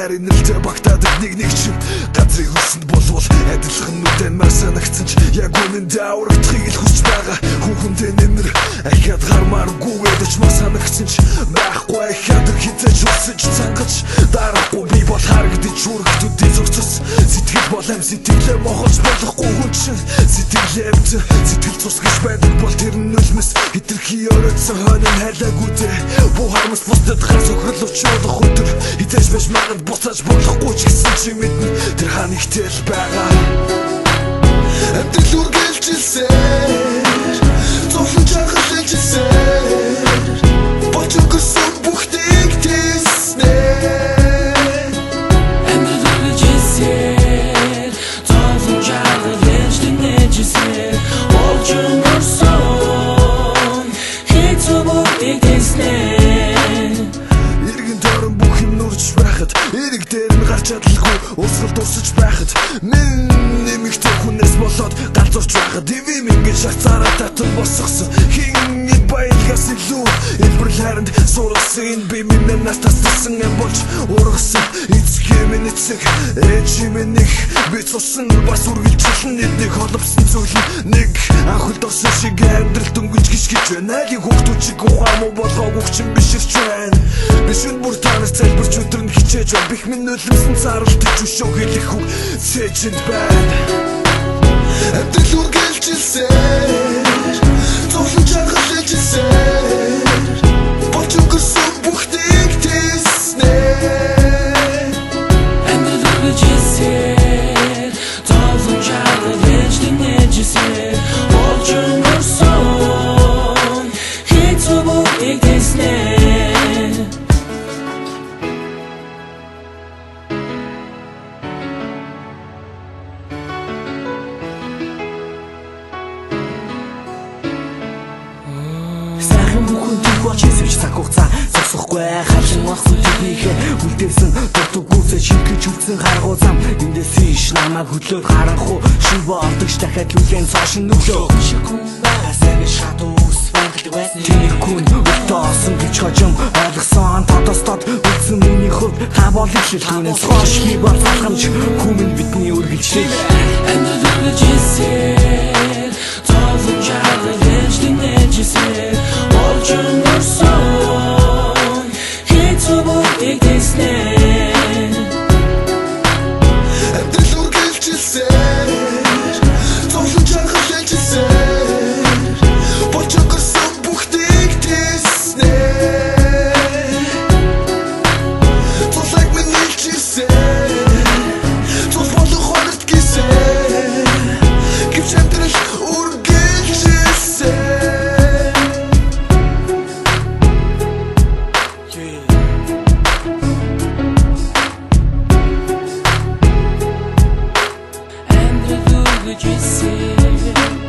нарийн нэлтэй багтаадаг нэг чинь газрыг хүсэнд болвол адилхан нүдэн мар санагцсан ч яг үнэн дааврагдахыг л хүсч байгаа хүүхэндээ нэмэр ахиад гармааргүйгээд ч мар санагцсан ч байхгүй ахиад хитэж усаж цангаж дарахгүй би бол харагдаж үргэлжлүүдээ зогцос сэтгэл бол ам сэтгэлээ мохож болохгүй хүн чинь сэтгэлээвч сэтгэл цус гэж байдаг бол тэр нь үлмэс хитрхи өрөөдсөн хойно хайлаагүй дээ буу харамс бусдад гар сохрол очиодох өдөр хитэж биш магад буцааж болохгүй ч гэсэн чи мэднэ тэр ханигтэй л байгаа амтэл үргэлжилсээр зовлон жахалжсээр болж өгсөн бүхнийг тэснээр амтэл үргэлжилсээр зовлон жахалжсээр болж өгсөн хэцүү бүхнийг тэснээр иргэн торон бүх юм нурж байхад эрэг дээр нь гарч чадлаггүй усгал дурсаж байхад минь нэмэгтэй хүнээс болоод галзуурч байхад ивэм ингэж шахацаараа татан босгосон хин баялгаас илүү элбэрл хайранд сургасан би минь настас тасан юм болж ургасан эцгээ минь эцэг ээжи минь их би цусан бас үргэлжилсэн эднийг холбосон зүйл нэг анхлд орсон шиг амьдрал дөнгөж гიშгэж байна айлын хүүхдүүд чиг ухаан муу болгоогүй чин биширч байна би шүн бүр танаас залбирч өдөр нь хичээж байна бих минь нулимсэн цааралтж өшөө хэлэх үг цээжэнд байна амтэл үргэлжилсээр зовлон жахалжсээр болж өгсөн бүхнийг тэснээр амтэл үргэлжилсээр зовлон жахалжсээр болж өгсөн хэцүү бүхнийг тэснээр Чэсвч цаг хугацаа зогсохгүй хачин махсан техникээ үлдээсэн дутуугүйсээ шингэж үлдсэн харгуу зам эндээс ийш намайг хөдлөөд харанхуу шин болдогч дахиад үлэн цаашин нүглөө шигүн байсаг шатуу усвангалдаг байсан тэрхүүн утаасан гэж хожим ойлгосон тодостод үлдсэн миний хувьд та болов шил түүнээс хоош би бол хангамж хүмүн бидний үргэлжлээ амд үргэлжилсээр зовлон жахалж динэжсээр болж өгсөн хэцүү бүхнийг тэснээр амтэл үргэлжилсээр зовлон жахалжсээр болж өгсөн бүхнийг тэснээр цусаг минь нэлжсээр цус болох хорт гисээр гэвч амтэл үргэлжилсээр Just say